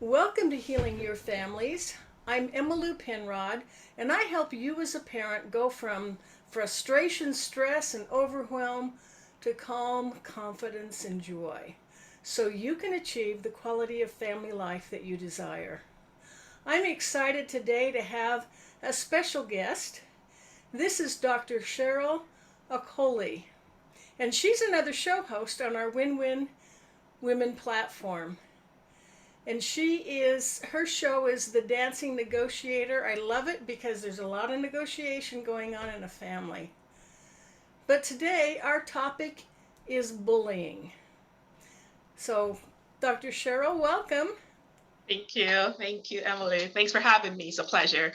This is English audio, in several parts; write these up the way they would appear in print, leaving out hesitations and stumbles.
Welcome to Healing Your Families. I'm Emmalou Penrod, and I help you as a parent go from frustration, stress, and overwhelm to calm, confidence, and joy so you can achieve the quality of family life that you desire. I'm excited today to have a special guest. This is Dr. Cheryl Okoli, and she's another show host on our Win Win Women platform. And her show is The Dancing Negotiator. I love it because there's a lot of negotiation going on in a family. But today, our topic is bullying. So, Dr. Cheryl, welcome. Thank you. Thank you, Emily. Thanks for having me. It's a pleasure.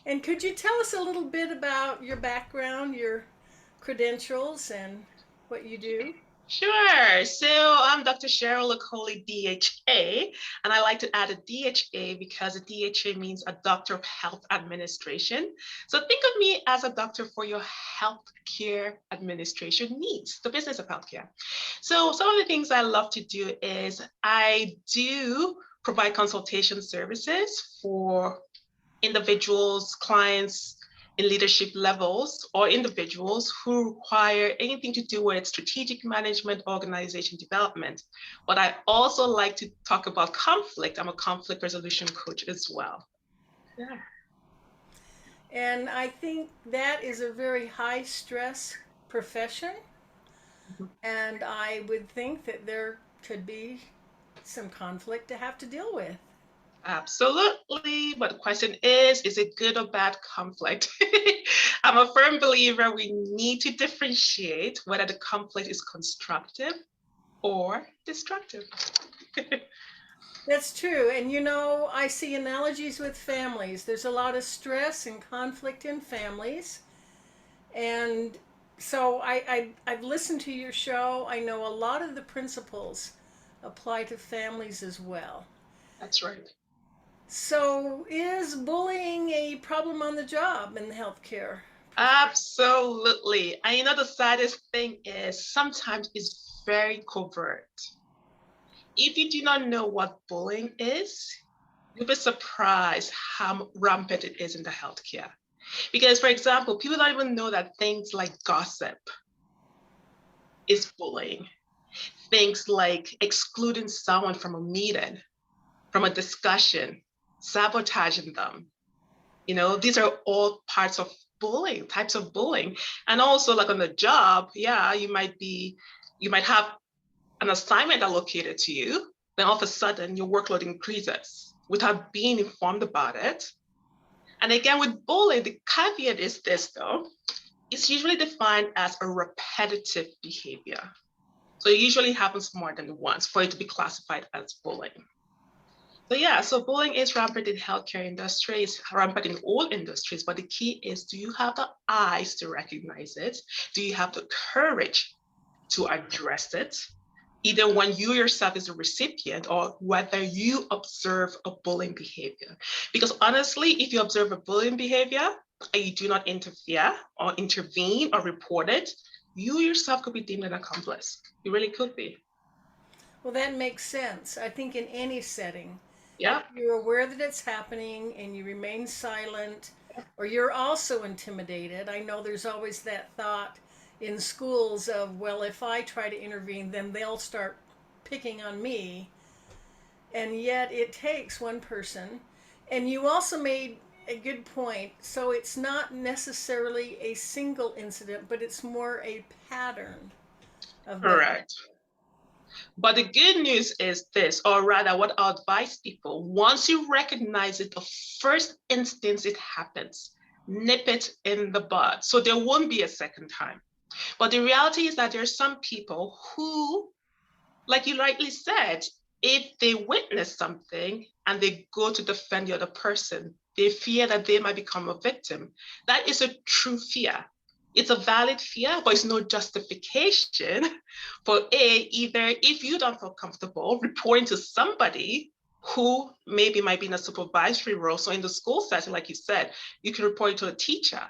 And could you tell us a little bit about your background, your credentials, and what you do? Sure. So I'm Dr. Cheryl Okoli, DHA, and I like to add a DHA because a DHA means a Doctor of Health Administration. So think of me as a doctor for your healthcare administration needs, the business of healthcare. So some of the things I love to do is I do provide consultation services for individuals, clients in leadership levels, or individuals who require anything to do with strategic management, organization development. But I also like to talk about conflict. I'm a conflict resolution coach as well. Yeah. And I think that is a very high stress profession. And I would think that there could be some conflict to have to deal with. Absolutely. But the question is it good or bad conflict? I'm a firm believer we need to differentiate whether the conflict is constructive or destructive. That's true. And I see analogies with families. There's a lot of stress and conflict in families. And so I've listened to your show. I know a lot of the principles apply to families as well. That's right. So, is bullying a problem on the job in the healthcare profession? Absolutely. And the saddest thing is sometimes it's very covert. If you do not know what bullying is, you'll be surprised how rampant it is in the healthcare. Because, for example, people don't even know that things like gossip is bullying. Things like excluding someone from a meeting, from a discussion, sabotaging them. These are all parts of bullying, types of bullying. And also like on the job, yeah, you might have an assignment allocated to you, then all of a sudden your workload increases without being informed about it. And again, with bullying, the caveat is this though, it's usually defined as a repetitive behavior. So it usually happens more than once for it to be classified as bullying. So yeah, so bullying is rampant in healthcare industry, it's rampant in all industries, but the key is, do you have the eyes to recognize it? Do you have the courage to address it? Either when you yourself is a recipient or whether you observe a bullying behavior. Because honestly, if you observe a bullying behavior and you do not interfere or intervene or report it, you yourself could be deemed an accomplice. You really could be. Well, that makes sense. I think in any setting, if Yeah. you're aware that it's happening and you remain silent, or you're also intimidated, I know there's always that thought in schools of, well, if I try to intervene, then they'll start picking on me. And yet it takes one person. And you also made a good point. So it's not necessarily a single incident, but it's more a pattern of behavior. Correct. But the good news is this, or rather, what I advise people, once you recognize it, the first instance it happens, nip it in the bud. So there won't be a second time. But the reality is that there are some people who, like you rightly said, if they witness something and they go to defend the other person, they fear that they might become a victim. That is a true fear. It's a valid fear, but it's no justification for either if you don't feel comfortable reporting to somebody who maybe might be in a supervisory role. So in the school setting, like you said, you can report it to a teacher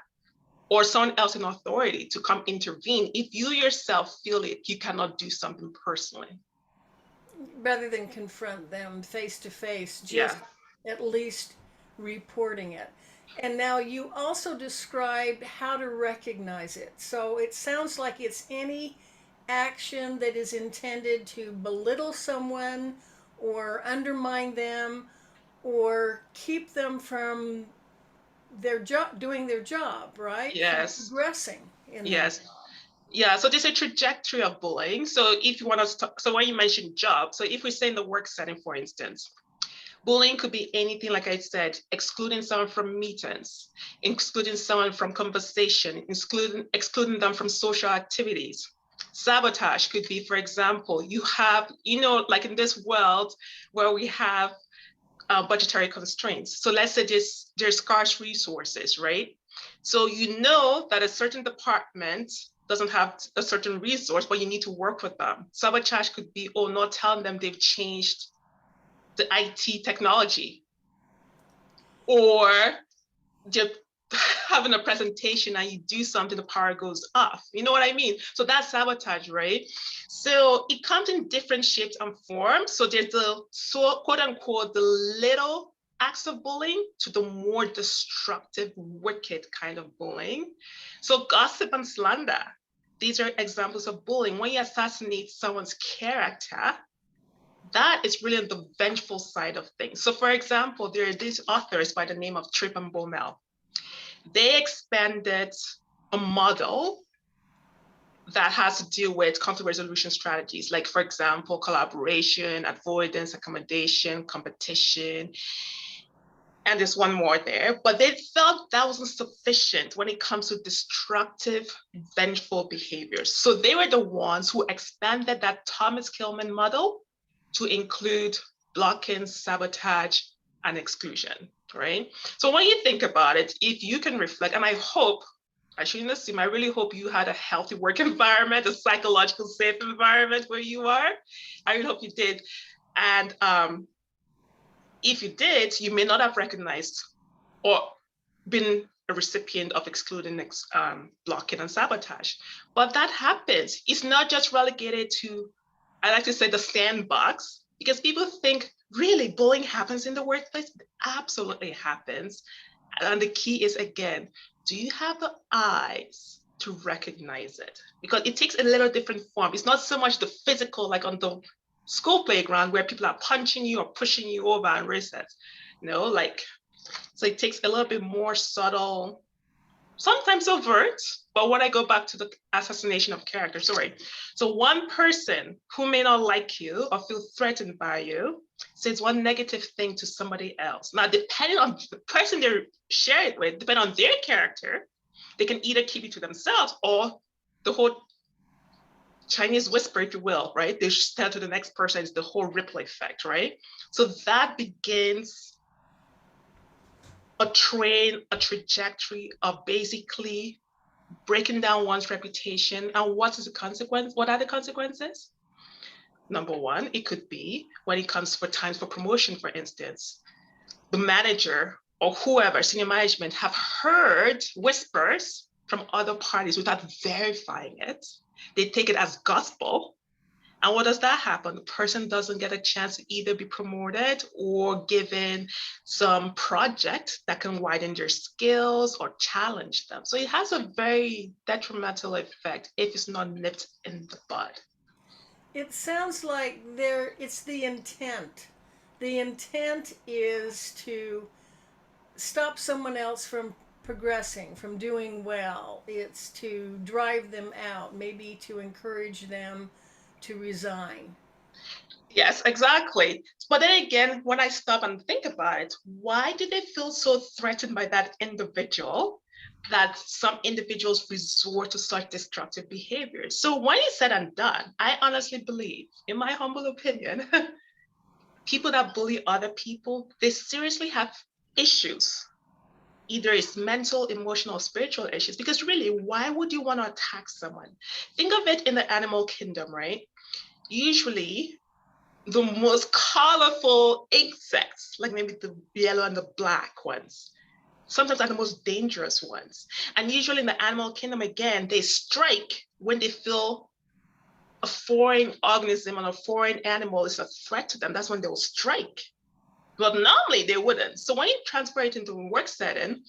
or someone else in authority to come intervene if you yourself feel it, you cannot do something personally. rather than confront them face to face, Yeah. just at least reporting it. And now you also described how to recognize it. So it sounds like it's any action that is intended to belittle someone or undermine them or keep them from their job, doing their job, right? From Yes. progressing in their Yes. Yeah, so there's a trajectory of bullying. So if you want to talk, so when you mentioned job, so if we say in the work setting, for instance, bullying could be anything, like I said, excluding someone from meetings, excluding someone from conversation, excluding them from social activities. Sabotage could be, for example, you have, like in this world where we have budgetary constraints. So let's say there's scarce resources, right? So you know that a certain department doesn't have a certain resource, but you need to work with them. Sabotage could be, oh, not telling them they've changed the IT technology, or just having a presentation and you do something, the power goes off. You know what I mean? So that's sabotage, right? So it comes in different shapes and forms. So there's the quote unquote the little acts of bullying to the more destructive, wicked kind of bullying. So gossip and slander, these are examples of bullying. When you assassinate someone's character, that is really on the vengeful side of things. So for example, there are these authors by the name of Tripp and Baumel. They expanded a model that has to do with conflict resolution strategies, like, for example, collaboration, avoidance, accommodation, competition, and there's one more there. But they felt that wasn't sufficient when it comes to destructive, vengeful behaviors. So they were the ones who expanded that Thomas Kilmann model to include blocking, sabotage, and exclusion, right? So when you think about it, if you can reflect, and I shouldn't assume, I really hope you had a healthy work environment, a psychological safe environment where you are. I really hope you did. And if you did, you may not have recognized or been a recipient of excluding, blocking, and sabotage. But that happens. It's not just relegated to, I like to say, the sandbox, because people think, really, bullying happens in the workplace? It absolutely happens. And the key is, again, do you have the eyes to recognize it? Because it takes a little different form. It's not so much the physical, like on the school playground where people are punching you or pushing you over and recess. So it takes a little bit more subtle, sometimes overt, but when I go back to the assassination of character, sorry. So one person who may not like you or feel threatened by you says one negative thing to somebody else. Now, depending on the person they share it with, depending on their character, they can either keep it to themselves or the whole Chinese whisper, if you will, right? They tell to the next person. It's the whole ripple effect, right? So that begins a trajectory of basically breaking down one's reputation. And what is the consequence? What are the consequences? Number one, it could be when it comes for times for promotion, for instance, the manager or whoever, senior management, have heard whispers from other parties without verifying it. They take it as gospel. And what does that happen? The person doesn't get a chance to either be promoted or given some project that can widen their skills or challenge them. So it has a very detrimental effect if it's not nipped in the bud. It sounds like it's the intent. The intent is to stop someone else from progressing, from doing well. It's to drive them out, maybe to encourage them to resign. Yes, exactly. But then again, when I stop and think about it, why do they feel so threatened by that individual that some individuals resort to such destructive behaviors? So when it's said and done, I honestly believe, in my humble opinion, people that bully other people, they seriously have issues. Either it's mental, emotional, or spiritual issues. Because really, why would you want to attack someone? Think of it in the animal kingdom, right? Usually, the most colorful insects, like maybe the yellow and the black ones, sometimes are the most dangerous ones. And usually in the animal kingdom, again, they strike when they feel a foreign organism and a foreign animal is a threat to them, that's when they'll strike. But normally they wouldn't. So when you transfer it into a work setting,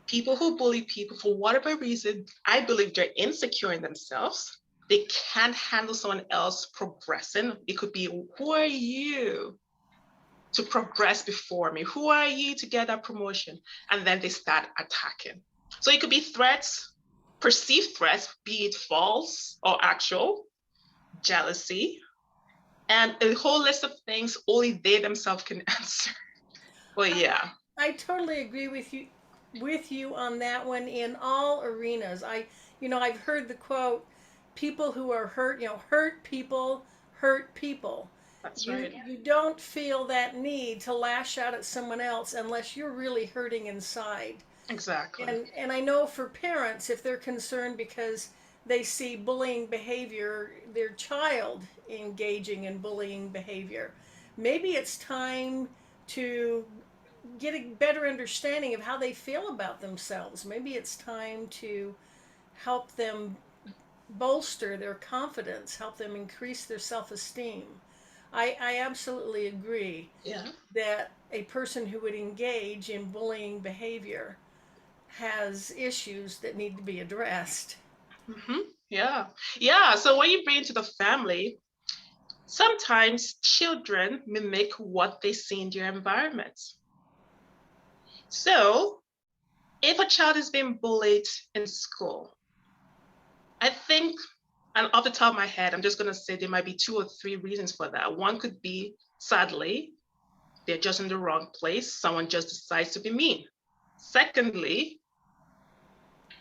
people who bully people, for whatever reason, I believe they're insecure in themselves. They can't handle someone else progressing. It could be, who are you to progress before me? Who are you to get that promotion? And then they start attacking. So it could be threats, perceived threats, be it false or actual, jealousy, and a whole list of things only they themselves can answer. But yeah. I totally agree with you on that one in all arenas. I've heard the quote, people who are hurt, hurt people hurt people. That's You right. you don't feel that need to lash out at someone else unless you're really hurting inside. Exactly. And I know for parents, if they're concerned because they see bullying behavior, their child engaging in bullying behavior, maybe it's time to get a better understanding of how they feel about themselves. Maybe it's time to help them bolster their confidence, help them increase their self esteem. I absolutely agree Yeah. that a person who would engage in bullying behavior has issues that need to be addressed. Mm-hmm. Yeah. Yeah. So when you bring it to the family, sometimes children mimic what they see in their environment. So if a child is being bullied in school, I think, and off the top of my head, I'm just going to say there might be 2 or 3 reasons for that. One could be, sadly, they're just in the wrong place. Someone just decides to be mean. Secondly,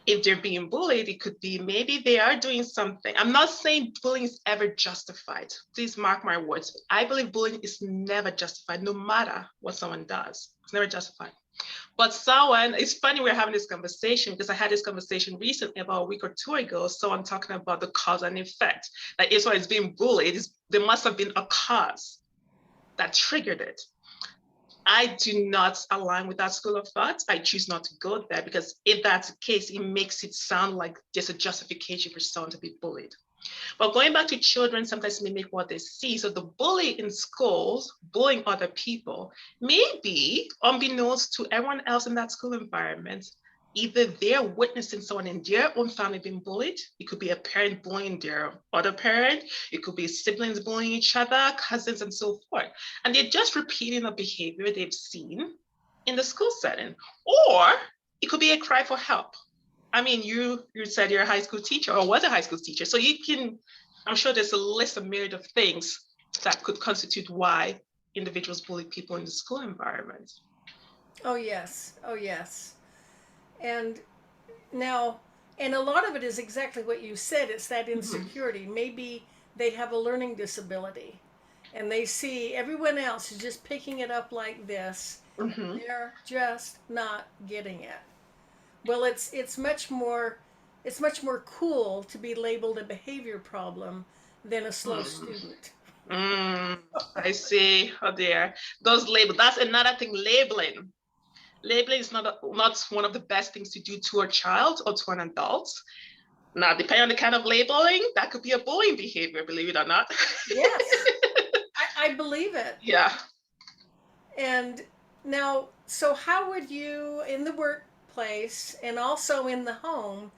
if they're being bullied, it could be maybe they are doing something. I'm not saying bullying is ever justified. Please mark my words. I believe bullying is never justified, no matter what someone does. It's never justified. But someone, it's funny we're having this conversation because I had this conversation recently about a week or 2 ago, someone talking about the cause and effect. Like if someone is being bullied, there must have been a cause that triggered it. I do not align with that school of thought. I choose not to go there because if that's the case, it makes it sound like there's a justification for someone to be bullied. But going back to children, sometimes mimic what they see. So the bully in schools, bullying other people, maybe unbeknownst to everyone else in that school environment, either they're witnessing someone in their own family being bullied. It could be a parent bullying their other parent. It could be siblings bullying each other, cousins, and so forth. And they're just repeating a behavior they've seen in the school setting. Or it could be a cry for help. I mean, you said you're a high school teacher or was a high school teacher. So you can, I'm sure there's a list of myriad of things that could constitute why individuals bully people in the school environment. Oh, yes. Oh, yes. And now, and a lot of it is exactly what you said, it's that insecurity. Maybe they have a learning disability and they see everyone else is just picking it up like this. Mm-hmm. They're just not getting it. Well, it's much more cool to be labeled a behavior problem than a slow student. I see. Oh dear. Those labels. That's another thing. Labeling. Labeling is not one of the best things to do to a child or to an adult. Now, depending on the kind of labeling, that could be a bullying behavior, believe it or not. Yes, I believe it. Yeah. And now, so how would you, in the workplace and also in the home,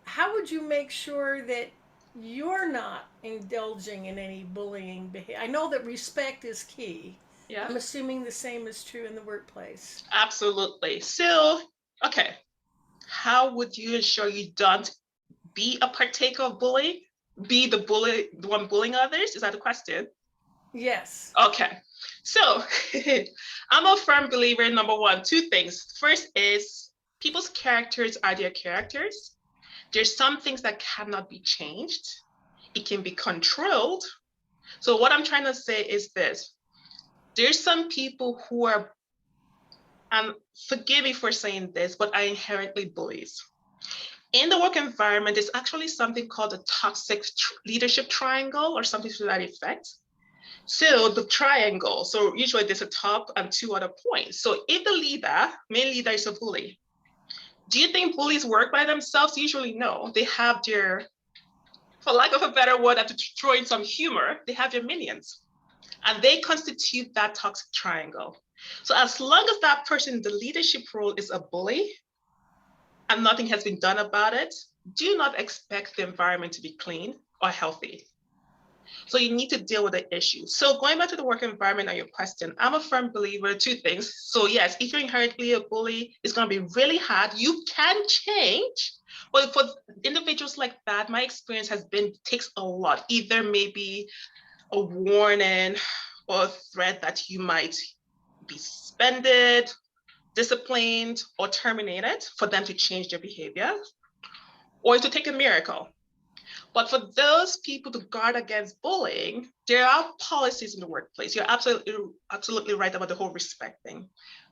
how would you make sure that you're not indulging in any bullying behavior? I know that respect is key. Yeah. I'm assuming the same is true in the workplace. Absolutely. So, okay. How would you ensure you don't be a partaker of bullying? Be the bully, the one bullying others? Is that the question? Yes. Okay. So I'm a firm believer in number one, 2 things. First is people's characters are their characters. There's some things that cannot be changed. It can be controlled. So what I'm trying to say is this. There's some people who are, and forgive me for saying this, but are inherently bullies. In the work environment, there's actually something called the toxic leadership triangle or something to that effect. So the triangle, so usually there's a top and 2 other points. So if the main leader is a bully, do you think bullies work by themselves? Usually no, they have their For lack of a better word, and to throw in some humor, they have your minions. And they constitute that toxic triangle. So as long as that person in the leadership role is a bully and nothing has been done about it, do not expect the environment to be clean or healthy. So you need to deal with the issue. So going back to the work environment and your question, I'm a firm believer, two things. So yes, if you're inherently a bully, it's going to be really hard. You can change. But for individuals like that, my experience has been, it takes a lot. Either maybe a warning or a threat that you might be suspended, disciplined, or terminated for them to change their behavior, or to take a miracle. But for those people to guard against bullying, there are policies in the workplace. You're absolutely right about the whole respect thing.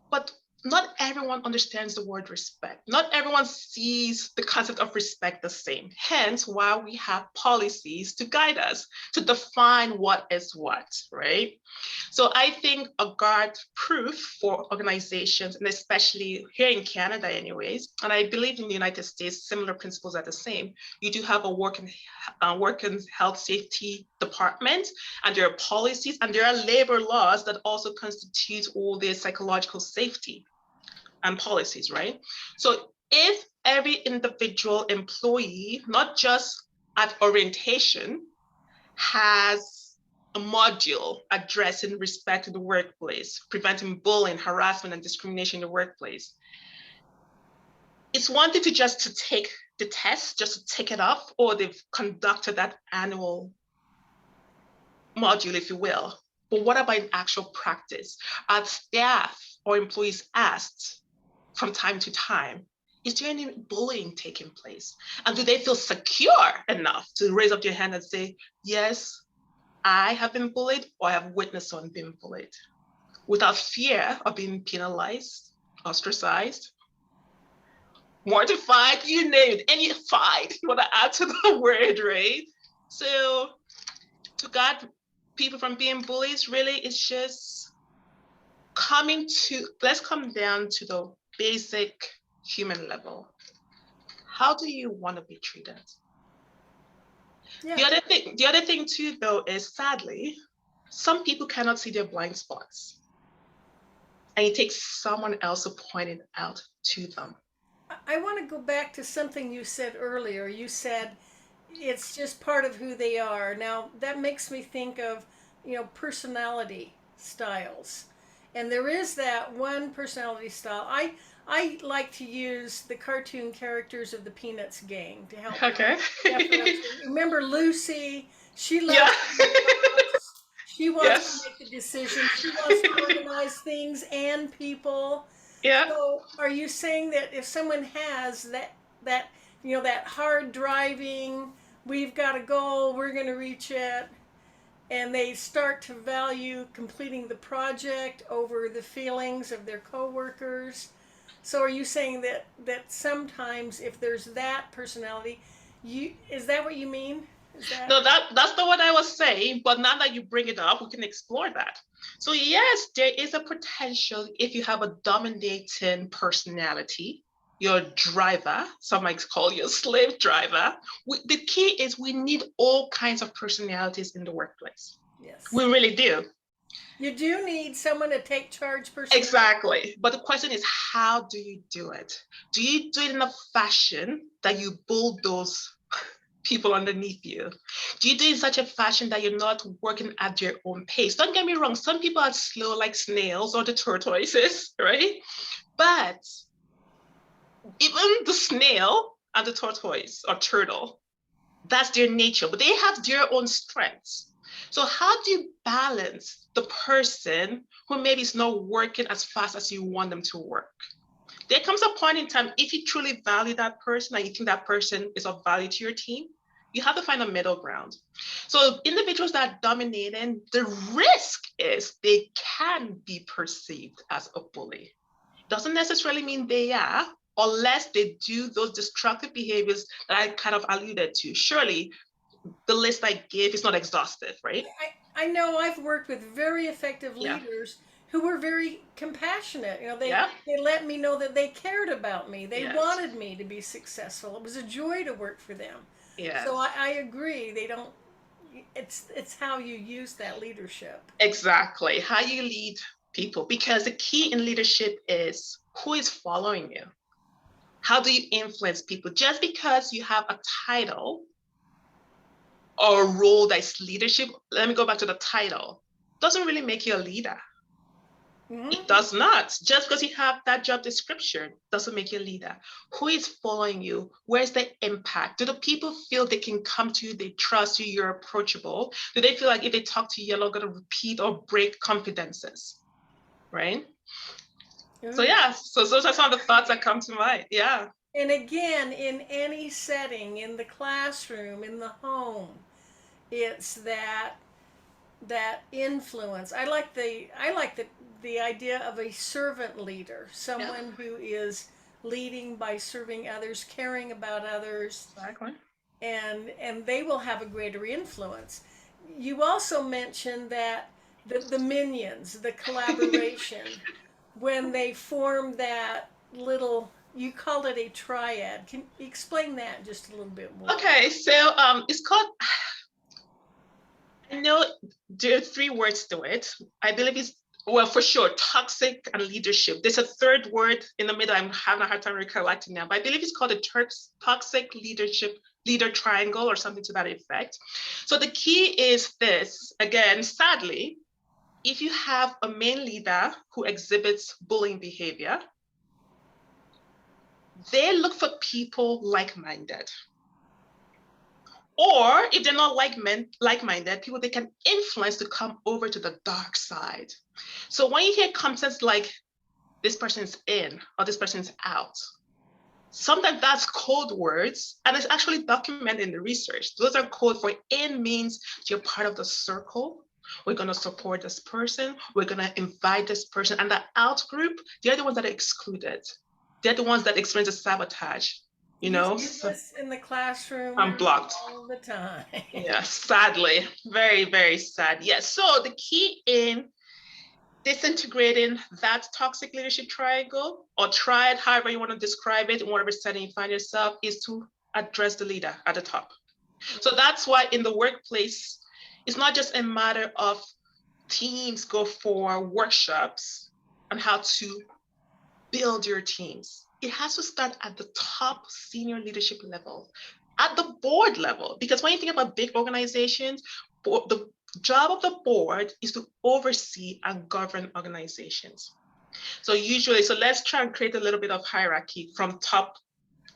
But not everyone understands the word respect. Not everyone sees the concept of respect the same. Hence, why we have policies to guide us, to define what is what, right? So I think a guard proof for organizations, and especially here in Canada anyways, and I believe in the United States, similar principles are the same. You do have a work and health safety department, and there are policies, and there are labor laws that also constitute all the psychological safety and policies, right? So if every individual employee, not just at orientation, has a module addressing respect in the workplace, preventing bullying, harassment, and discrimination in the workplace, it's one thing to just to take the test, just to take it up, or they've conducted that annual module, if you will. But what about in actual practice? Are staff or employees asked from time to time, is there any bullying taking place? And do they feel secure enough to raise up their hand and say, yes, I have been bullied, or I have witnessed someone being bullied, without fear of being penalized, ostracized, mortified, you name it, any fight you want to add to the word, right? So to guard people from being bullies, really, it's just let's come down to the basic human level. How do you want to be treated? Yeah. The other thing too, though, is sadly, some people cannot see their blind spots. And it takes someone else to point it out to them. I want to go back to something you said earlier. You said it's just part of who they are. Now, that makes me think of, personality styles. And there is that one personality style. I like to use the cartoon characters of the Peanuts gang to help. Okay. Remember Lucy? She loves Yeah. she wants Yes. to make the decisions. She wants to organize things and people. Yeah. So, are you saying that if someone has that hard driving, we've got a goal, we're going to reach it, and they start to value completing the project over the feelings of their coworkers? So, are you saying that sometimes if there's that personality, is that what you mean? No, that's not what I was saying, but now that you bring it up, we can explore that. So yes, there is a potential if you have a dominating personality, your driver, some might call you a slave driver. The key is we need all kinds of personalities in the workplace. Yes. We really do. You do need someone to take charge personally. Exactly. But the question is, how do you do it? Do you do it in a fashion that you bulldoze people underneath you? Do you do it in such a fashion that you're not working at your own pace? Don't get me wrong, some people are slow like snails or the tortoises, right? But even the snail and the tortoise or turtle, that's their nature, but they have their own strengths. So how do you balance the person who maybe is not working as fast as you want them to work? There comes a point in time, if you truly value that person and you think that person is of value to your team, you have to find a middle ground. So individuals that are dominating, the risk is they can be perceived as a bully. Doesn't necessarily mean they are, unless they do those destructive behaviors that I kind of alluded to. Surely the list I gave is not exhaustive, right? I know I've worked with very effective leaders who were very compassionate. They let me know that they cared about me. They wanted me to be successful. It was a joy to work for them. So Yes. I agree. They don't. It's how you use that leadership. Exactly. How you lead people. Because the key in leadership is who is following you. How do you influence people? Just because you have a title or a role that's leadership, let me go back to the title, doesn't really make you a leader. It does not. Just because you have that job description doesn't make you a leader. Who is following you? Where's the impact? Do the people feel they can come to you, they trust you, you're approachable? Do they feel like if they talk to you, you're not going to repeat or break confidences? Right? So Ooh. yeah, so those are some of the thoughts that come to mind. Yeah. And again, in any setting, in the classroom, in the home, it's that influence. I like the idea of a servant leader, Yeah, someone who is leading by serving others, caring about others, exactly. and they will have a greater influence. You also mentioned that the minions, the collaboration, when they form that little, you called it a triad. Can you explain that just a little bit more? Okay, so it's called, I know there are three words to it. I believe it's, well, for sure, toxic and leadership. There's a third word in the middle. I'm having a hard time recollecting now, but I believe it's called a toxic leadership leader triangle or something to that effect. So the key is this, again, sadly, if you have a main leader who exhibits bullying behavior, they look for people like-minded. Or if they're not like-minded, people they can influence to come over to the dark side. So when you hear concepts like this person's in or this person's out, sometimes that's code words, and it's actually documented in the research. Those are code for in means you're part of the circle. We're going to support this person. We're going to invite this person. And the out group, they're the ones that are excluded. They're the ones that experience the sabotage, you You know? see So this in the classroom I'm blocked. all the time. Yeah, sadly, very, very sad. Yes. So the key in disintegrating that toxic leadership triangle or triad, however you want to describe it, in whatever setting you find yourself, is to address the leader at the top. So that's why in the workplace, it's not just a matter of teams go for workshops on how to build your teams. It has to start at the top senior leadership level, at the board level. Because when you think about big organizations, the job of the board is to oversee and govern organizations. So usually, so let's try and create a little bit of hierarchy from top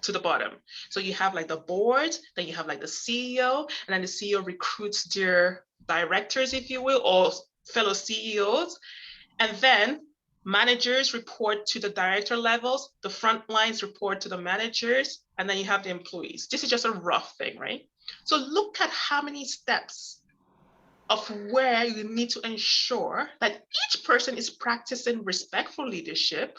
to the bottom. So you have like the board, then you have like the CEO, and then the CEO recruits their directors, if you will, or fellow CEOs. And then managers report to the director levels, the front lines report to the managers, and then you have the employees. This is just a rough thing, right? So look at how many steps of where you need to ensure that each person is practicing respectful leadership,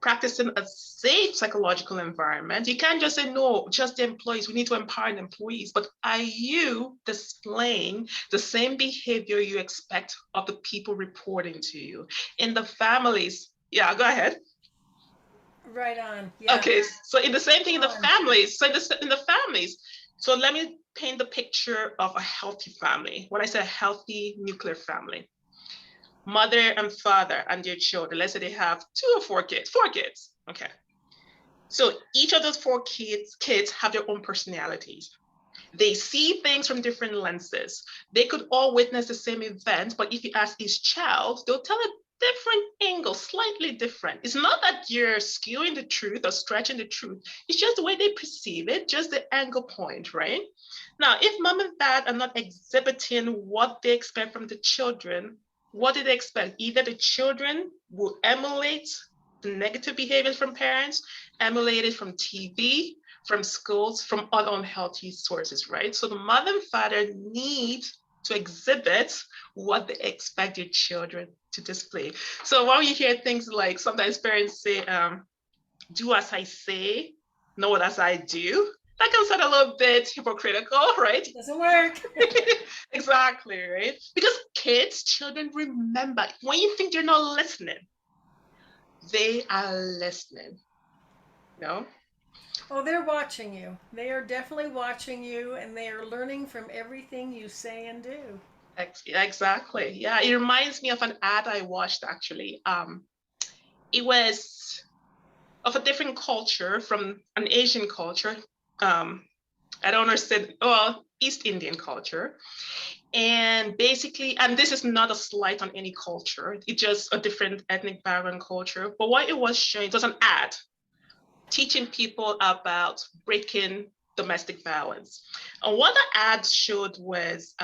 practicing a safe psychological environment. You can't just say, no, just the employees. We need to empower the employees. But are you displaying the same behavior you expect of the people reporting to you? In the families, yeah, go ahead. Right on. Yeah. Okay, so in the same thing in the On. families. So in the families, so let me paint the picture of a healthy family. When I say a healthy nuclear family, mother and father and their children, let's say they have 2 or 4 kids, 4 kids. Okay. So each of those 4 kids have their own personalities. They see things from different lenses. They could all witness the same event, but if you ask each child, they'll tell a different angle, slightly different. It's not that you're skewing the truth or stretching the truth. It's just the way they perceive it, just the angle point, right? Now, if mom and dad are not exhibiting what they expect from the children, what do they expect? Either the children will emulate the negative behaviors from parents, emulate it from TV, from schools, from other unhealthy sources, right? So the mother and father need to exhibit what they expect their children to display. So when you hear things like sometimes parents say, do as I say, not as I do, that can sound a little bit hypocritical, right? Doesn't work. Exactly, right? Because children remember when you think they're not listening, they are listening, you know? Oh, they're watching you. They are definitely watching you, and they are learning from everything you say and do. Exactly. Yeah, it reminds me of an ad I watched actually. It was of a different culture from an Asian culture. Um, I don't understand, well, East Indian culture. And basically, and this is not a slight on any culture, it's just a different ethnic background culture. But what it was showing, it was an ad teaching people about breaking domestic violence. And what the ad showed was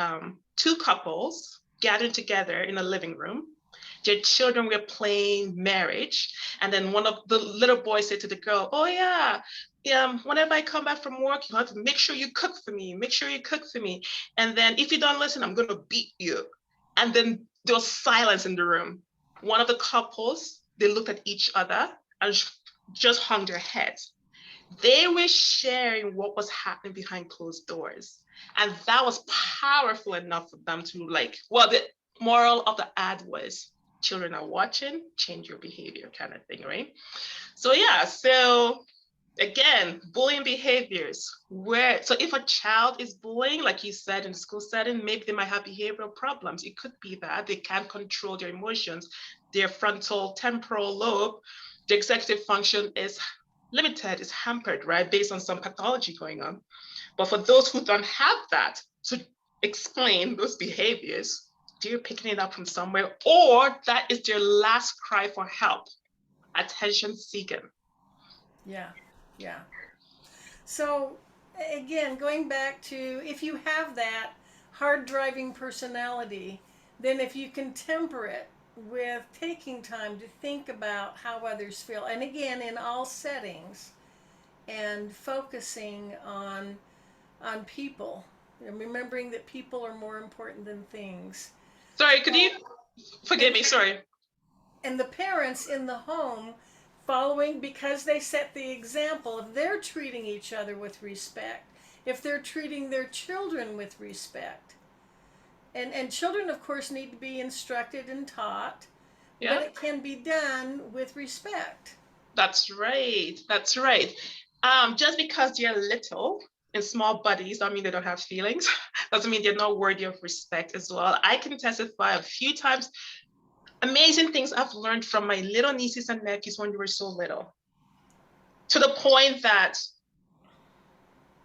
two couples gathered together in a living room. Their children were playing marriage. And then one of the little boys said to the girl, oh, yeah, whenever I come back from work, you have to make sure you cook for me. Make sure you cook for me. And then if you don't listen, I'm going to beat you. And then there was silence in the room. One of the couples, they looked at each other and just hung their heads. They were sharing what was happening behind closed doors. And that was powerful enough for them to like, well, the moral of the ad was children are watching, change your behavior kind of thing, right? So yeah, so again, bullying behaviors where, so if a child is bullying, like you said in the school setting, maybe they might have behavioral problems. It could be that they can't control their emotions, their frontal temporal lobe, the executive function is limited, is hampered, right, based on some pathology going on. But for those who don't have that to explain those behaviors, they're picking it up from somewhere, or that is their last cry for help, attention seeking. Yeah, yeah. So, again, going back to if you have that hard driving personality, then if you can temper it with taking time to think about how others feel, and again, in all settings, and focusing on people, and remembering that people are more important than things. Sorry, could you forgive And me? Sorry. and the parents in the home following, because they set the example, if they're treating each other with respect, if they're treating their children with respect, and children of course need to be instructed and taught, but Yeah, it can be done with respect. that's right. That's right. Just because they're little and small bodies, don't mean they don't have feelings. Doesn't mean they're not worthy of respect as well. I can testify a few times, amazing things I've learned from my little nieces and nephews when they were so little, to the point that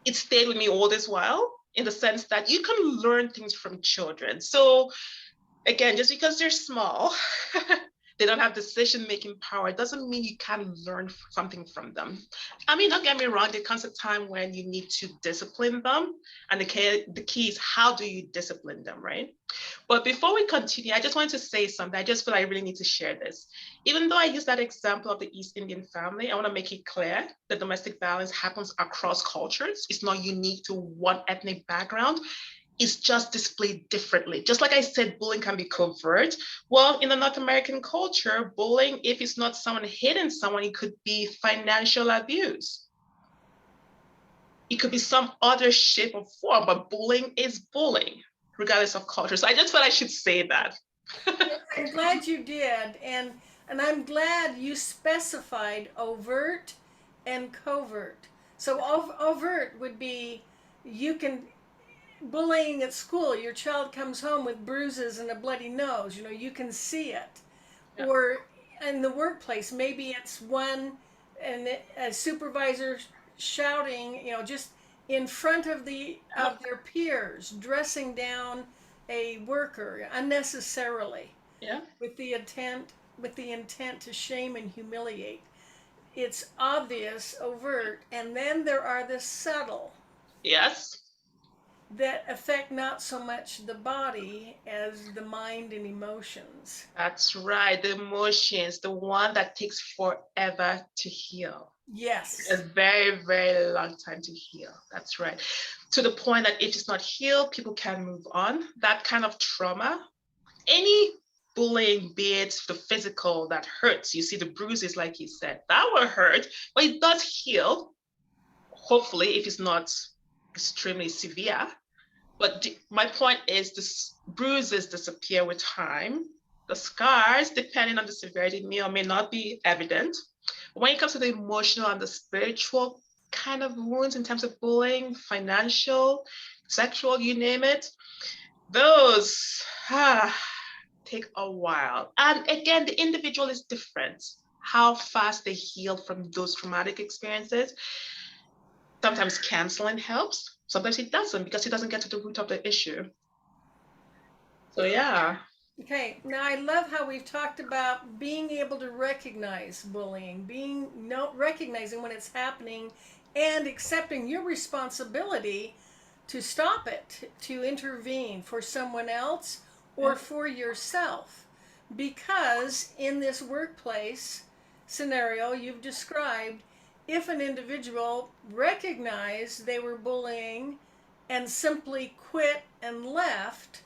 it stayed with me all this while, in the sense that you can learn things from children. So again, just because they're small, they don't have decision-making power, it doesn't mean you can't learn something from them. I mean, don't get me wrong, there comes a time when you need to discipline them. And the key is, how do you discipline them, right? But before we continue, I just wanted to say something. I just feel I really need to share this. Even though I use that example of the East Indian family, I want to make it clear that domestic violence happens across cultures. It's not unique to one ethnic background. It's just displayed differently. Just like I said, bullying can be covert. Well, in the North American culture, bullying, if it's not someone hitting someone, it could be financial abuse. It could be some other shape or form, but bullying is bullying, regardless of culture. So I just thought I should say that. I'm glad you did, and I'm glad you specified overt and covert. So overt would be, you can, bullying at school, your child comes home with bruises and a bloody nose, you can see it. Yeah. Or in the workplace, maybe it's one, and a supervisor shouting, just in front of their peers, dressing down a worker unnecessarily, Yeah. with the intent to shame and humiliate. It's obvious, overt, and then there are the subtle Yes. that affect not so much the body as the mind and emotions. That's right. The emotions, the one that takes forever to heal. A Yes. very, very long time to heal. That's right. To the point that if it's not healed, people can move on. That kind of trauma, any bullying, be it the physical that hurts, you see the bruises, like you said, that will hurt, but it does heal. Hopefully, if it's not extremely severe. But my point is, the bruises disappear with time. The scars, depending on the severity, may or may not be evident. But when it comes to the emotional and the spiritual kind of wounds in terms of bullying, financial, sexual, you name it, those take a while. And again, the individual is different. How fast they heal from those traumatic experiences. Sometimes canceling helps. Sometimes it doesn't because it doesn't get to the root of the issue. So yeah. Okay, now I love how we've talked about being able to recognize bullying, recognizing when it's happening and accepting your responsibility to stop it, to intervene for someone else or Yeah. for yourself. Because in this workplace scenario you've described, if an individual recognized they were bullying and simply quit and left,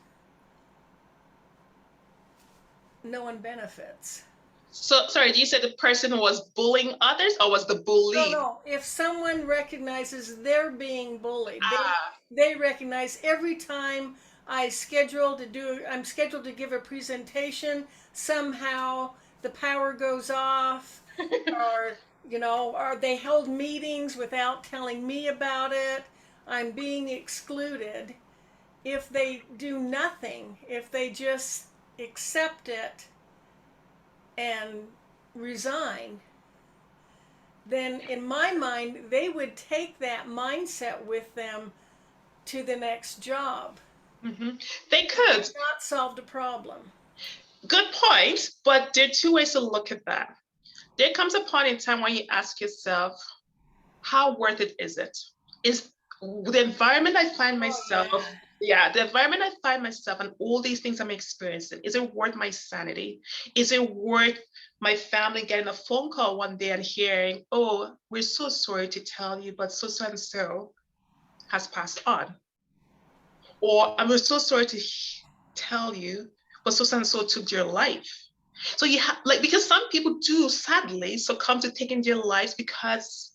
no one benefits. So sorry, you said the person was bullying others or was the No, bullied? no. If someone recognizes they're being bullied, Ah, they recognize every time I'm scheduled to give a presentation, somehow the power goes off, or or they held meetings without telling me about it. I'm being excluded. If they do nothing, if they just accept it and resign, then in my mind, they would take that mindset with them to the next job. mhm. They And could. they've not solved a problem. Good point, but there are two ways to look at that. There comes a point in time when you ask yourself, how worth it is it? Is the environment I find Oh, myself, yeah. yeah, the environment I find myself and all these things I'm experiencing, is it worth my sanity? Is it worth my family getting a phone call one day and hearing, oh, we're so sorry to tell you, but so and so has passed on? Or I'm so sorry to tell you, but so and so took your life. So you have like because some people do sadly succumb to taking their lives because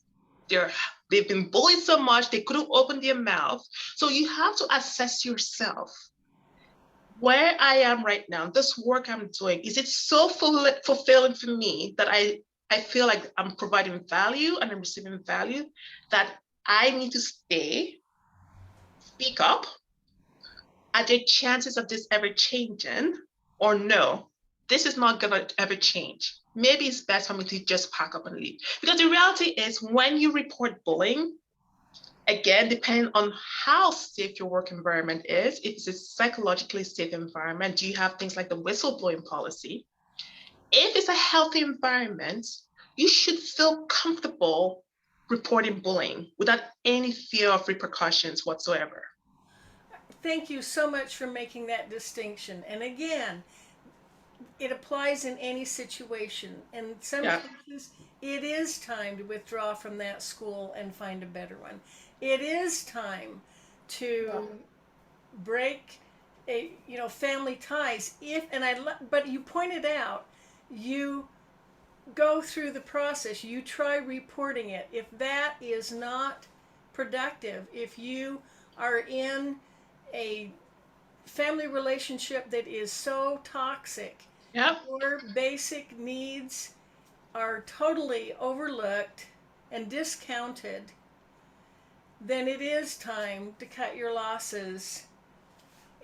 they're they've been bullied so much they couldn't open their mouth. So you have to assess yourself. Where I am right now, this work I'm doing, is it so fulfilling for me that I feel like I'm providing value and I'm receiving value that I need to stay, speak up, are there chances of this ever changing? Or no, this is not going to ever change. Maybe it's best for me to just pack up and leave. Because the reality is, when you report bullying, again, depending on how safe your work environment is, if it's a psychologically safe environment, do you have things like the whistleblowing policy? If it's a healthy environment, you should feel comfortable reporting bullying without any fear of repercussions whatsoever. Thank you so much for making that distinction. And again, it applies in any situation. In some Yeah. cases, it is time to withdraw from that school and find a better one. It is time to break family ties. But you pointed out, you go through the process, you try reporting it. If that is not productive, if you are in a family relationship that is so toxic, Yeah. your basic needs are totally overlooked and discounted, then it is time to cut your losses.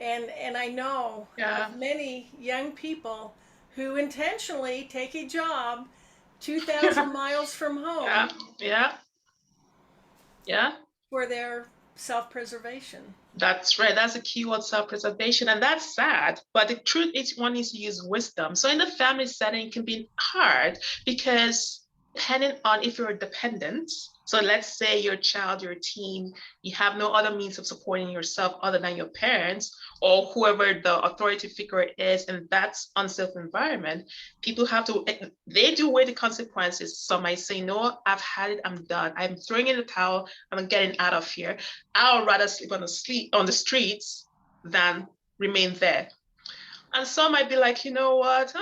And I know Yeah. of many young people who intentionally take a job 2,000 miles from Yeah, home yeah, yeah. for their self-preservation. That's right. That's a keyword, self-preservation. And that's sad. But the truth is one needs to use wisdom. So in the family setting, it can be hard because depending on if you're a dependent, so let's say your child, your teen, you have no other means of supporting yourself other than your parents or whoever the authority figure is, and that's unsafe environment, people have to, they do weigh the consequences. Some might say, no, I've had it, I'm done. I'm throwing in the towel, I'm getting out of here. I'll rather sleep on the streets than remain there. And some might be like, you know what?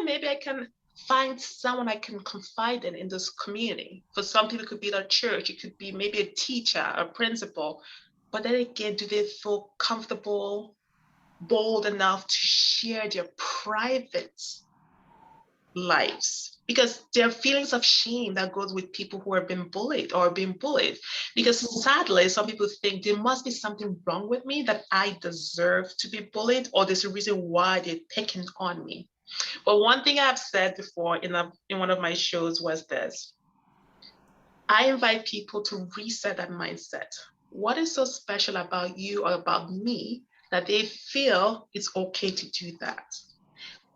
Maybe I can find someone I can confide in this community. For some people, it could be their church, it could be maybe a teacher, a principal. But then again, do they feel comfortable, bold enough to share their private lives, because there are feelings of shame that goes with people who are being bullied or being bullied. Because sadly, some people think there must be something wrong with me that I deserve to be bullied, or there's a reason why they're picking on me. But one thing I've said before in one of my shows was this: I invite people to reset that mindset. What is so special about you or about me that they feel it's okay to do that?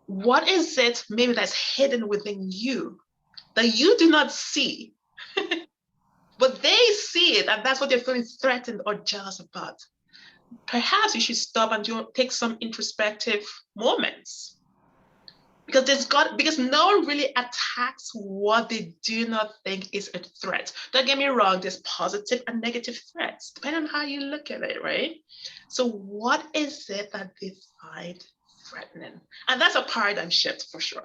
What is it maybe that's hidden within you that you do not see, but they see it, and that's what they're feeling threatened or jealous about? Perhaps you should stop and take some introspective moments, because no one really attacks what they do not think is a threat. Don't get me wrong, there's positive and negative threats, depending on how you look at it, right? So what is it that they find threatening? And that's a paradigm shift for sure.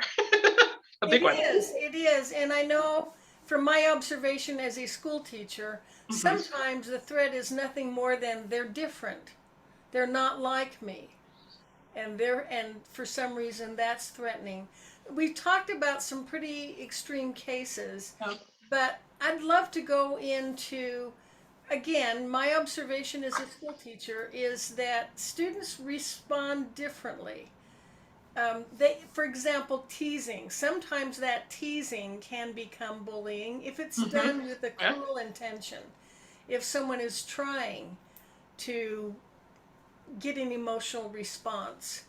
A big one. It is. And I know from my observation as a school teacher, Mhm. sometimes the threat is nothing more than they're different. They're not like me. And for some reason that's threatening. We've talked about some pretty extreme cases, Yeah. but I'd love to go into, again, my observation as a school teacher is that students respond differently. For example, teasing. Sometimes that teasing can become bullying if it's Mhm. done with a Yeah. cruel intention. If someone is trying to get an emotional response.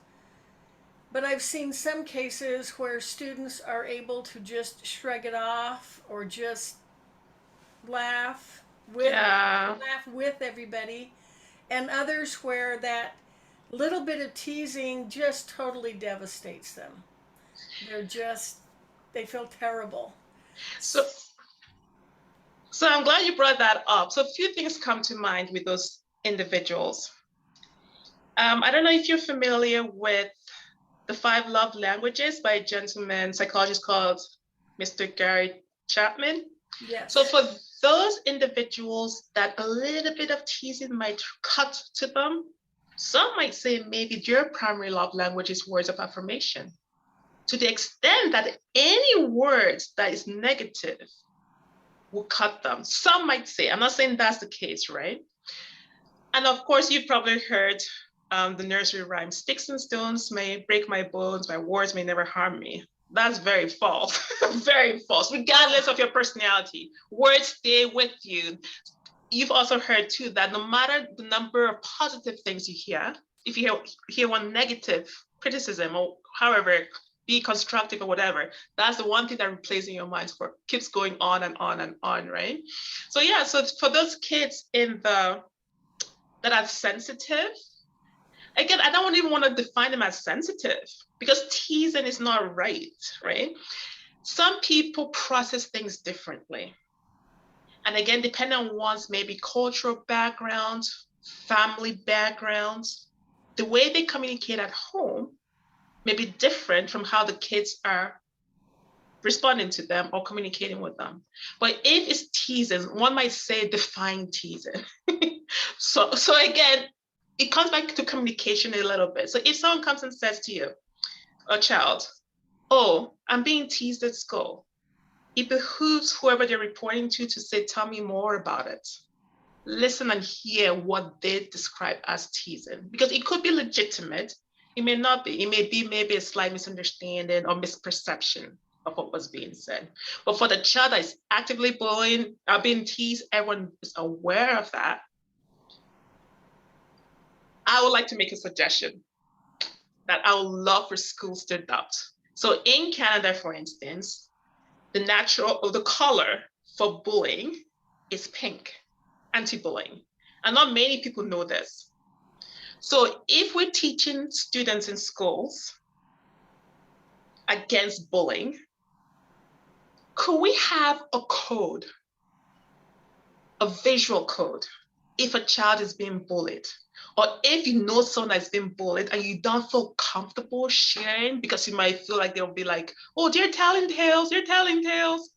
But I've seen some cases where students are able to just shrug it off or just laugh with Yeah. laugh with everybody, and others where that little bit of teasing just totally devastates them. They're just they feel terrible. So so I'm glad you brought that up. So a few things come to mind with those individuals. I don't know if you're familiar with The Five Love Languages by a gentleman psychologist called Mr. Gary Chapman. So Yes. for those individuals that a little bit of teasing might cut to them, some might say maybe their primary love language is words of affirmation. To the extent that any words that is negative will cut them. Some might say, I'm not saying that's the case, right? And of course, you've probably heard the nursery rhyme, sticks and stones may break my bones, my words may never harm me. That's very false, very false, regardless of your personality. Words stay with you. You've also heard too that no matter the number of positive things you hear, if you hear one negative criticism or however, be constructive or whatever, that's the one thing that replays in your mind for keeps going on and on and on, right? So yeah, so for those kids that are sensitive, again, I don't even want to define them as sensitive because teasing is not right, right? Some people process things differently. And again, depending on one's maybe cultural background, family backgrounds, the way they communicate at home may be different from how the kids are responding to them or communicating with them. But if it's teasing, one might say define teasing. So again, it comes back to communication a little bit. So if someone comes and says to you, a child, oh, I'm being teased at school, it behooves whoever they're reporting to say, tell me more about it. Listen and hear what they describe as teasing, because it could be legitimate. It may not be. It may be maybe a slight misunderstanding or misperception of what was being said. But for the child that is actively bullying or being teased, everyone is aware of that. I would like to make a suggestion that I would love for schools to adopt. So in Canada, for instance, the color for bullying is pink, anti-bullying. And not many people know this. So if we're teaching students in schools against bullying, could we have a code, a visual code, if a child is being bullied? Or if you know someone that's been bullied and you don't feel comfortable sharing because you might feel like they'll be like, oh, they're telling tales, they're telling tales.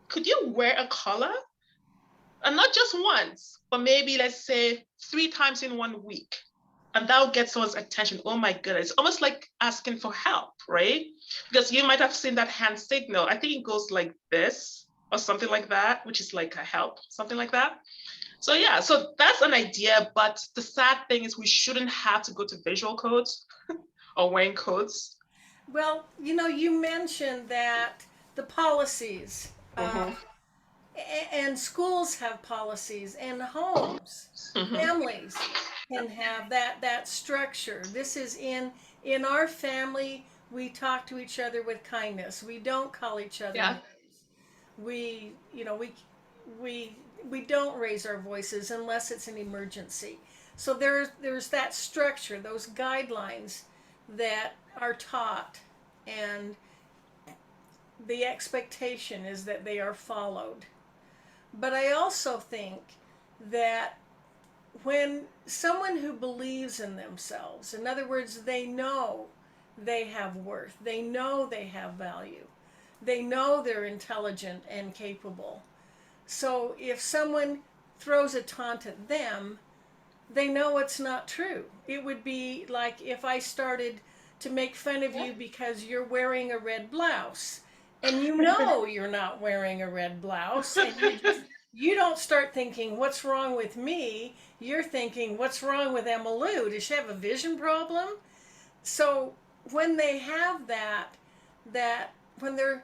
Could you wear a collar? And not just once, but maybe let's say 3 times in 1 week. And that'll get someone's attention. Oh my goodness. It's almost like asking for help, right? Because you might have seen that hand signal. I think it goes like this or something like that, which is like a help, something like that. So yeah, so that's an idea, but the sad thing is we shouldn't have to go to visual codes or wearing codes. Well, you mentioned that the policies, Mm-hmm. and schools have policies, and homes, Mm-hmm. families can have that structure. This is in our family. We talk to each other with kindness. We don't call each other Yeah. names. We, we we don't raise our voices unless it's an emergency. So there's that structure, those guidelines that are taught, and the expectation is that they are followed. But I also think that when someone who believes in themselves, in other words, they know they have worth, they know they have value, they know they're intelligent and capable. So if someone throws a taunt at them, they know it's not true. It would be like if I started to make fun of you because you're wearing a red blouse, and you're not wearing a red blouse, and you don't start thinking what's wrong with me. You're thinking what's wrong with Emma Lou? Does she have a vision problem? So when they have that when they're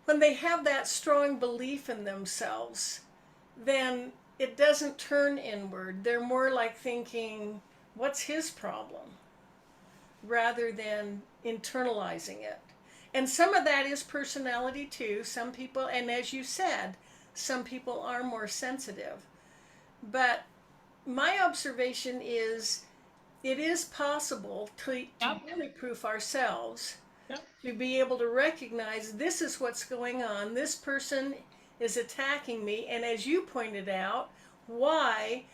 when they have that strong belief in themselves, then it doesn't turn inward. They're more like thinking, what's his problem? Rather than internalizing it. And some of that is personality too. Some people, and as you said, some people are more sensitive. But my observation is it is possible to Yep. bulletproof ourselves, Yep. to be able to recognize this is what's going on. This person is attacking me. And as you pointed out, why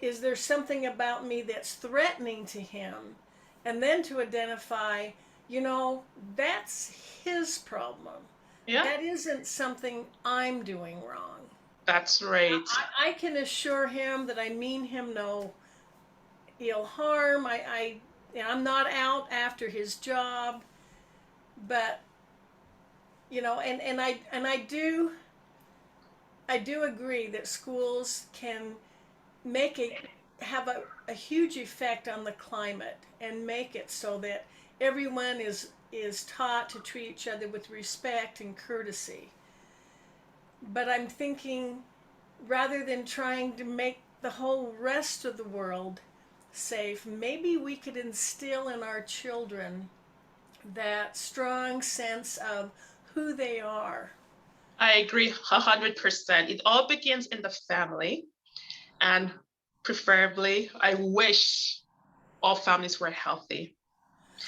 is there something about me that's threatening to him? And then to identify, you know, that's his problem. Yeah. That isn't something I'm doing wrong. That's right. I can assure him that I mean him no ill harm. I'm not out after his job, but and I do agree that schools can make it have a huge effect on the climate and make it so that everyone is taught to treat each other with respect and courtesy. But I'm thinking rather than trying to make the whole rest of the world safe, maybe we could instill in our children that strong sense of who they are. I agree 100%. It all begins in the family, and preferably, I wish all families were healthy.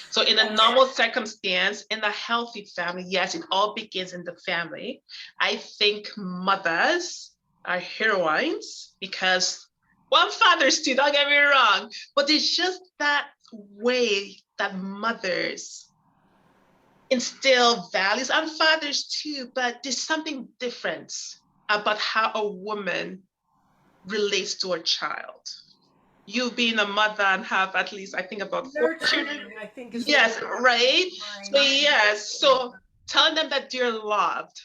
So in a normal circumstance, in a healthy family, yes, it all begins in the family. I think mothers are heroines because, well, fathers too, don't get me wrong, but it's just that way that mothers instill values, and fathers too, but there's something different about how a woman relates to a child. You being a mother and have at least, I think, about 4 children. Nurturing, I think, is the Yes, word right. mine. So yes, so telling them that they're loved,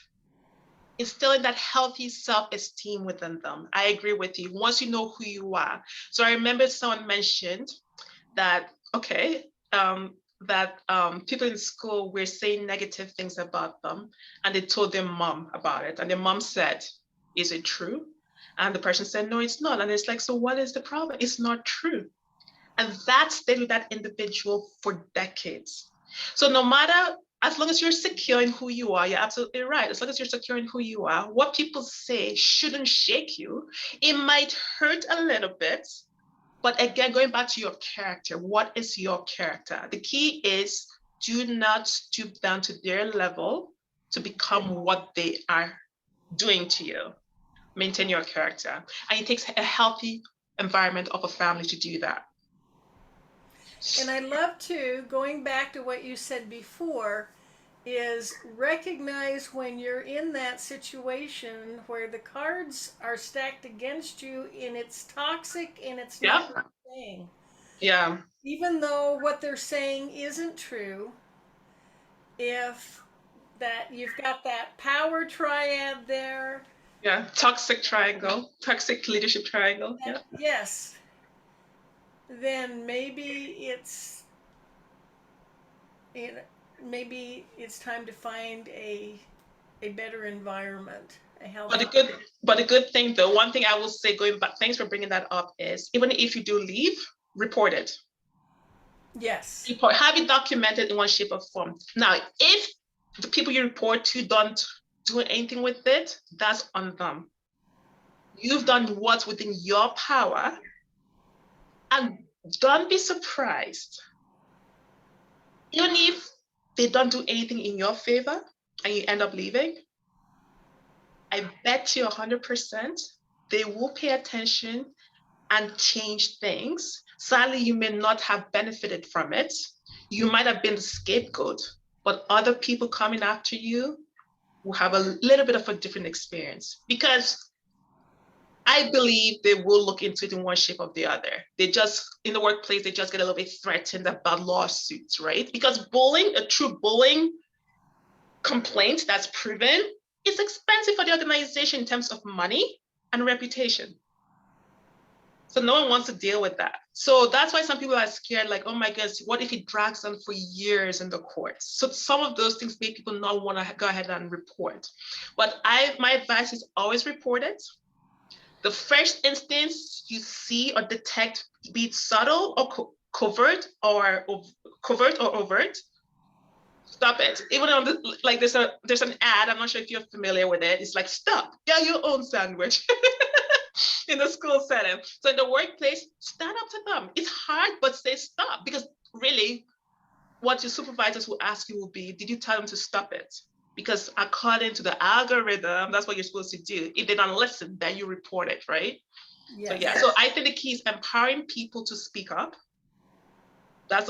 instilling that healthy self-esteem within them. I agree with you. Once you know who you are. So I remember someone mentioned that, okay, people in school were saying negative things about them, and they told their mom about it. And their mom said, is it true? And the person said, no, it's not. And it's like, so what is the problem? It's not true. And that stayed with that individual for decades. So no matter, as long as you're secure in who you are, you're absolutely right. As long as you're secure in who you are, what people say shouldn't shake you. It might hurt a little bit, but again, going back to your character, what is your character? The key is do not stoop down to their level to become what they are doing to you. Maintain your character. And it takes a healthy environment of a family to do that. And I love to, going back to what you said before, is recognize when you're in that situation where the cards are stacked against you and it's toxic and it's not Yeah. a thing. Yeah. Even though what they're saying isn't true, if that you've got that power triad there, Yeah. Toxic triangle, toxic leadership triangle. Yeah. yes, then it, maybe it's time to find a better environment, a But the healthy. good, but the good thing, though, one thing I will say going back, thanks for bringing that up, is even if you do leave, report it. Yes. Report, have it documented in one shape or form. Now, if the people you report to don't do anything with it, that's on them. You've done what's within your power, and don't be surprised. Even if they don't do anything in your favor and you end up leaving, I bet you 100% they will pay attention and change things. Sadly, you may not have benefited from it. You might have been the scapegoat, but other people coming after you will have a little bit of a different experience, because I believe they will look into it in one shape or the other. They just, in the workplace, they just get a little bit threatened about lawsuits, right? Because bullying, a true bullying complaint that's proven, is expensive for the organization in terms of money and reputation. So no one wants to deal with that. So that's why some people are scared, like, oh my goodness, what if it drags on for years in the courts? So some of those things make people not want to go ahead and report. But my advice is always report it. The first instance you see or detect, be it subtle or covert or overt, stop it. Even on the, like, there's an ad, I'm not sure if you're familiar with it. It's like, stop, get your own sandwich. In the school setting. So in the workplace, stand up to them. It's hard, but say stop, because really what your supervisors will ask you will be, did you tell them to stop it? Because according to the algorithm, that's what you're supposed to do. If they don't listen, then you report it, right? Yes. So yeah, so I think the key is empowering people to speak up. That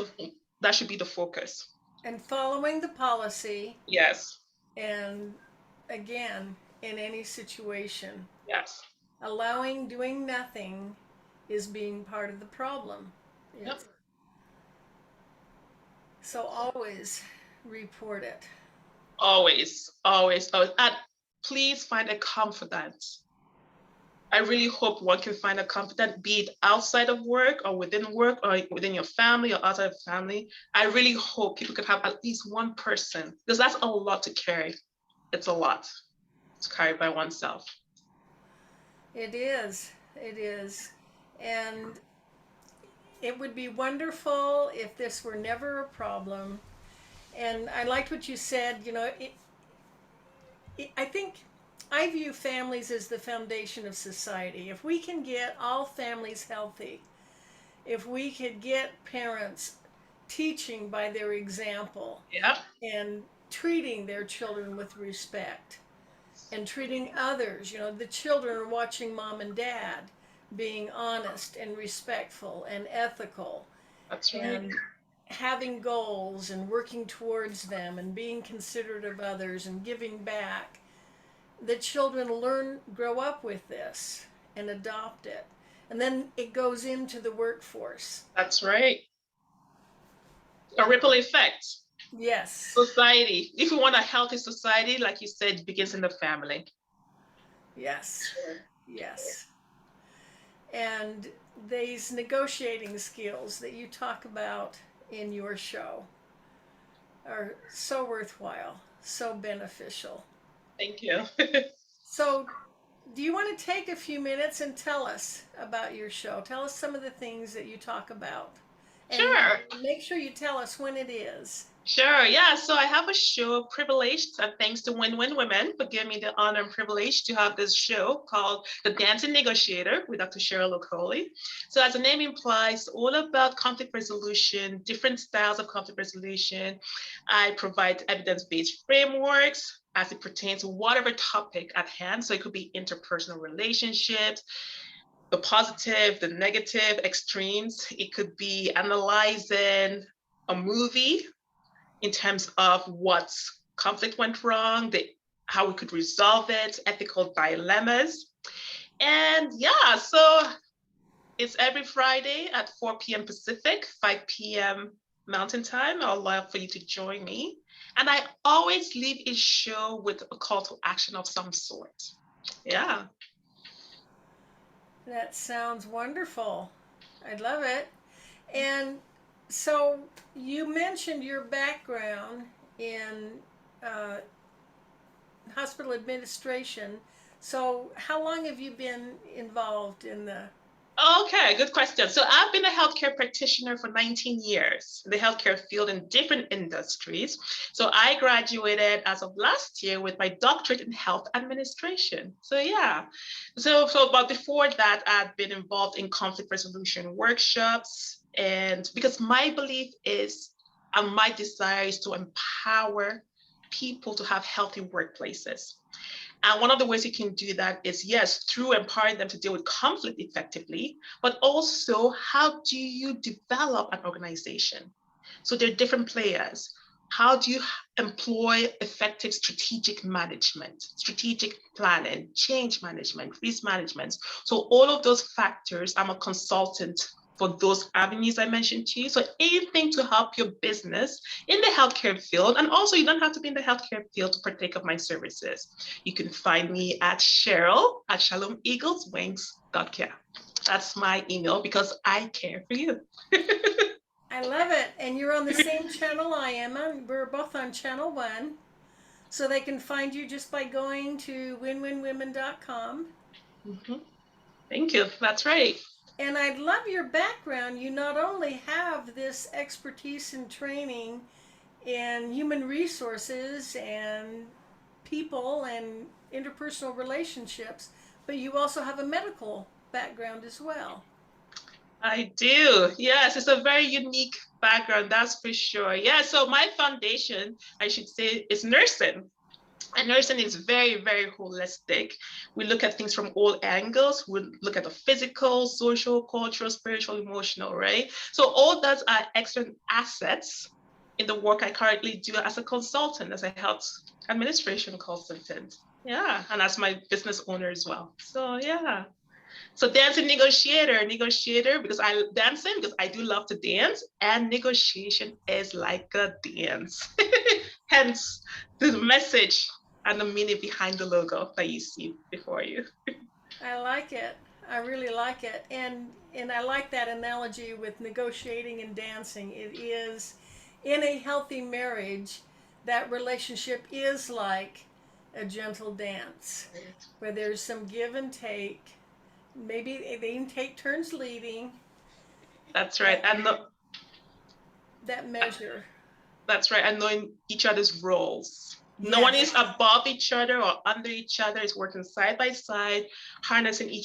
should be the focus. And following the policy, Yes. and again, in any situation, Yes. allowing doing nothing is being part of the problem. Yep. So always report it. Always, always, always. And please find a confidant. I really hope one can find a confidant, be it outside of work or within your family or outside of family. I really hope people can have at least one person, because that's a lot to carry. It's a lot to carry by oneself. It is. It is. And it would be wonderful if this were never a problem. And I liked what you said. I think I view families as the foundation of society. If we can get all families healthy, if we could get parents teaching by their example Yeah, and treating their children with respect and treating others, the children are watching mom and dad being honest and respectful and ethical that's right. and having goals and working towards them and being considerate of others and giving back. The children grow up with this and adopt it. And then it goes into the workforce. That's right. A ripple effect. Yes. Society. If we want a healthy society, like you said, it begins in the family. Yes. Yes. And these negotiating skills that you talk about in your show are so worthwhile, so beneficial. Thank you. So, do you want to take a few minutes and tell us about your show? Tell us some of the things that you talk about. And Sure. make sure you tell us when it is. Sure. Yeah. So I have a show, privileged, thanks to Win-Win Women for giving me the honor and privilege to have this show called The Dancing Negotiator with Dr. Cheryl Okoli. So as the name implies, all about conflict resolution, different styles of conflict resolution. I provide evidence-based frameworks as it pertains to whatever topic at hand. So it could be interpersonal relationships, the positive, the negative extremes. It could be analyzing a movie in terms of what conflict went wrong, how we could resolve it, ethical dilemmas. And yeah, so It's every Friday at 4 p.m. Pacific, 5 p.m. Mountain Time. I'd love for you to join me. And I always leave a show with a call to action of some sort. Yeah. That sounds wonderful. I love it. And so you mentioned your background in uh, hospital administration. So how long have you been involved in the? Okay, good question. So I've been a healthcare practitioner for 19 years in the healthcare field in different industries. So I graduated as of last year with my doctorate in health administration. So yeah. But before that, I'd been involved in conflict resolution workshops. And because my belief is, and my desire is to empower people to have healthy workplaces. And one of the ways you can do that is, yes, through empowering them to deal with conflict effectively, but also how do you develop an organization? So there are different players. How do you employ effective strategic management, strategic planning, change management, risk management? So all of those factors, I'm a consultant for those avenues I mentioned to you. So anything to help your business in the healthcare field, and also you don't have to be in the healthcare field to partake of my services. You can find me at Cheryl at ShalomEaglesWings.care. That's my email because I care for you. I love it. And you're on the same channel I am on. We're both on channel 1. So they can find you just by going to winwinwomen.com. Mm-hmm. Thank you. That's right. And I love your background. You not only have this expertise and training in human resources and people and interpersonal relationships, but you also have a medical background as well. I do. Yes, it's a very unique background, that's for sure. Yeah, so my foundation, I should say, is nursing. And nursing is very, very holistic. We look at things from all angles. We look at the physical, social, cultural, spiritual, emotional, right? So all those are excellent assets in the work I currently do as a consultant, as a health administration consultant. Yeah, and as my business owner as well. So yeah. So dancing negotiator because I do love to dance, and negotiation is like a dance. Hence the message and the meaning behind the logo that you see before you. I like it. I really like it. And I like that analogy with negotiating and dancing. It is in a healthy marriage, that relationship is like a gentle dance where there's some give and take. Maybe they can take turns leading. That's right. That measure. That's right. And knowing each other's roles. No one Yes. is above each other or under each other. It's working side by side, harnessing and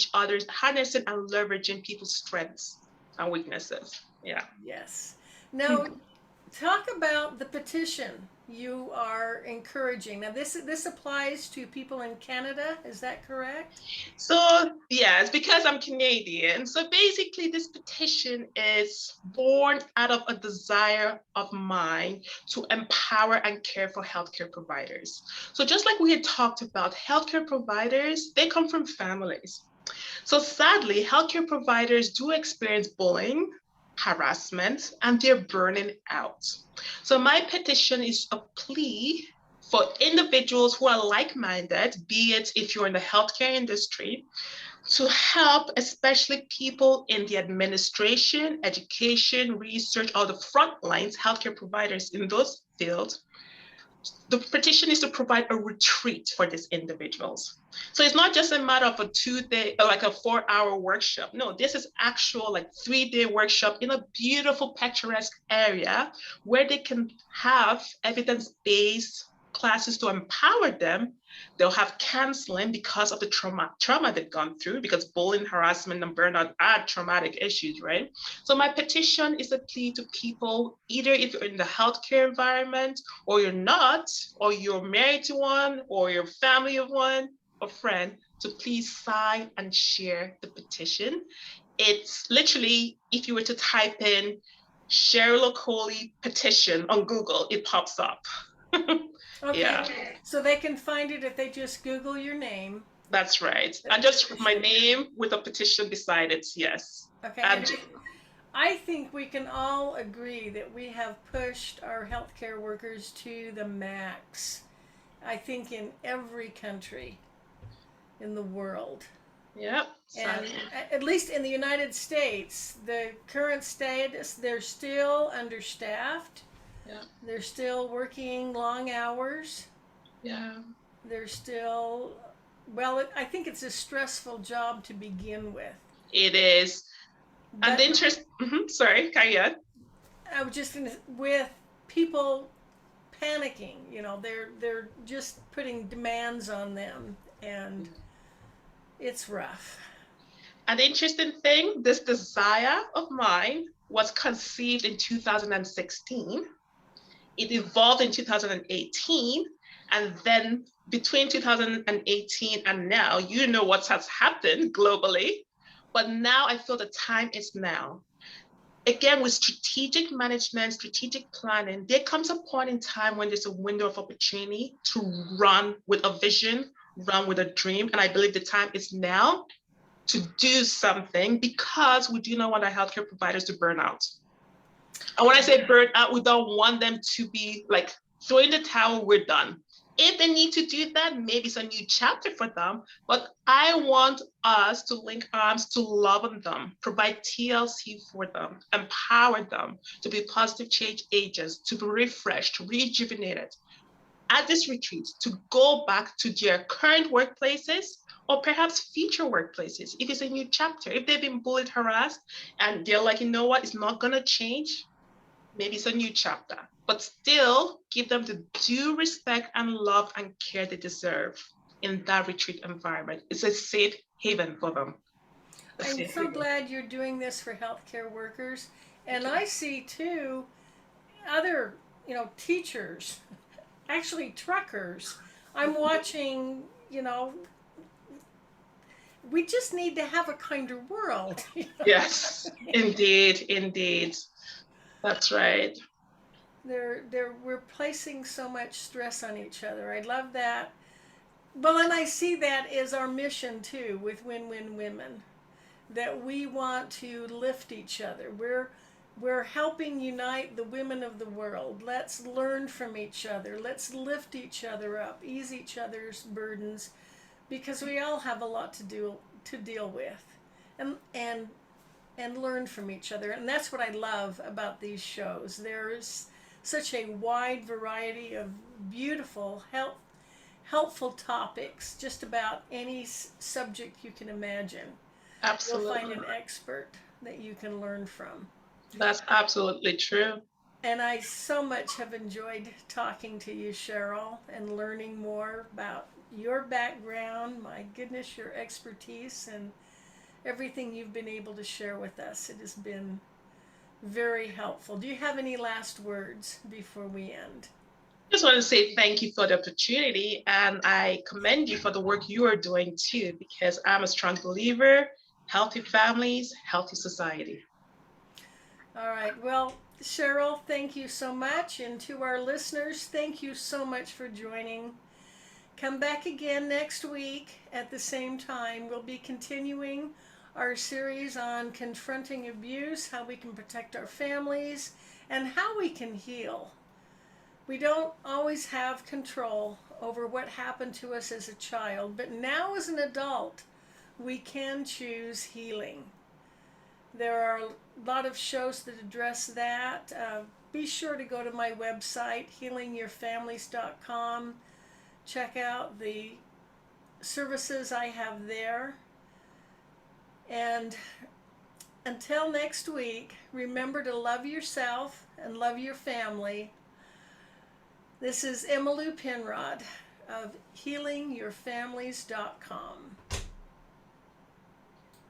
leveraging people's strengths and weaknesses. Yeah. Yes. Now, talk about the petition you are encouraging. Now, this applies to people in Canada. Is that correct? So yes, because I'm Canadian. So basically this petition is born out of a desire of mine to empower and care for healthcare providers. So just like we had talked about, healthcare providers, they come from families. So sadly, healthcare providers do experience bullying, harassment, and they're burning out. So my petition is a plea for individuals who are like-minded, be it if you're in the healthcare industry, to help especially people in the administration, education, research, or the front lines, healthcare providers in those fields. The petition is to provide a retreat for these individuals. So it's not just a matter of a 2-day, like a 4-hour workshop. No, this is actual like 3-day workshop in a beautiful picturesque area where they can have evidence-based classes to empower them. They'll have counseling because of the trauma they've gone through, because bullying, harassment, and burnout are traumatic issues, right? So my petition is a plea to people, either if you're in the healthcare environment or you're not, or you're married to one, or you're family of one, or friend, to please sign and share the petition. It's literally, if you were to type in Cheryl Okoli petition on Google, it pops up. Okay. Yeah. So they can find it if they just Google your name. That's right. And just my name with a petition beside it, yes. Okay, And and I think we can all agree that we have pushed our healthcare workers to the max. I think in every country in the world. yeah, And sadly. at least in the United States, the current status, they're still understaffed. Yeah, They're still working long hours. yeah. They're still, well, I think it's a stressful job to begin with. It is. And the But interest, sorry, carry on. I was just gonna, with people panicking, they're just putting demands on them, and it's rough. And the interesting thing, this desire of mine was conceived in 2016. It evolved in 2018. And then between 2018 and now, you know what has happened globally. But now I feel the time is now. Again, with strategic management, strategic planning, there comes a point in time when there's a window of opportunity to run with a vision, run with a dream. And I believe the time is now to do something because we do not want our healthcare providers to burn out. And when I say burn out, we don't want them to be like throwing the towel, we're done. If they need to do that, maybe it's a new chapter for them. But I want us to link arms to love on them, provide TLC for them, empower them to be positive change agents, to be refreshed, rejuvenated at this retreat, to go back to their current workplaces or perhaps future workplaces. If it's a new chapter, if they've been bullied, harassed, and they're like, you know what, it's not going to change, maybe it's a new chapter, but still give them the due respect and love and care they deserve in that retreat environment. It's a safe haven for them. I'm so glad you're doing this for healthcare workers. And I see too other, teachers, actually truckers. I'm watching, we just need to have a kinder world. Yes, indeed, indeed. That's right. We're placing so much stress on each other. I love that. Well, and I see that as our mission too with Win Win Women, that we want to lift each other. We're helping unite the women of the world. Let's learn from each other. Let's lift each other up, ease each other's burdens, because we all have a lot to deal with, and learn from each other. And that's what I love about these shows. There's such a wide variety of beautiful, helpful topics, just about any subject you can imagine. Absolutely. You'll find an expert that you can learn from. That's absolutely true. And I so much have enjoyed talking to you, Cheryl, and learning more about your background, my goodness, your expertise, and everything you've been able to share with us. It has been very helpful. Do you have any last words before we end? Just want to say thank you for the opportunity, and I commend you for the work you are doing too, because I'm a strong believer, healthy families, healthy society. All right. Well, Cheryl, thank you so much. And to our listeners, thank you so much for joining. Come back again next week at the same time. We'll be continuing our series on confronting abuse, how we can protect our families, and how we can heal. We don't always have control over what happened to us as a child, but now as an adult, we can choose healing. There are a lot of shows that address that. Be sure to go to my website, healingyourfamilies.com. Check out the services I have there. And until next week, remember to love yourself and love your family. This is Emma Lou Penrod of healingyourfamilies.com.